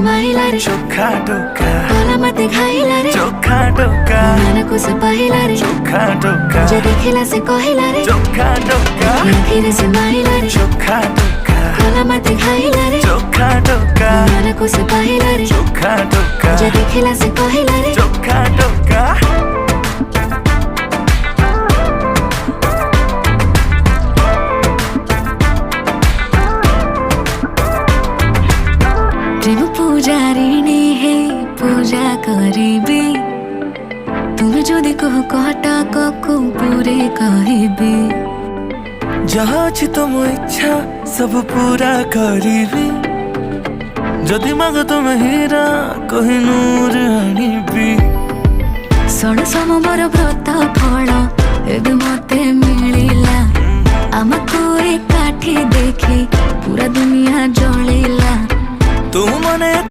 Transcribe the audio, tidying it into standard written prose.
माइला रे चोखा टोका कला मते खाइला रे चोखा टोका मन को से पहिला रे चोखा टोका जे देखिला से कहिला रे चोखा टोका आखिर से माइला रे चोखा टोका कला मते खाइला रे चोखा टोका मन को से पहिला रे चोखा टोका जे देखिला से कहिला रे चोखा टोका प्रेम पूजारिणी है पूजा करिबे तुम जदि कह कहटा को पूरे कहबे जहाँ अछि तुम इच्छा सब पूरा करिबी जदि माग तुम हीरा कोहिनूर आनिबी षण सोमवार व्रत फल एबे मते मिलिला आमको एकाठी देखी पूरा दुनिया जलिला तू मने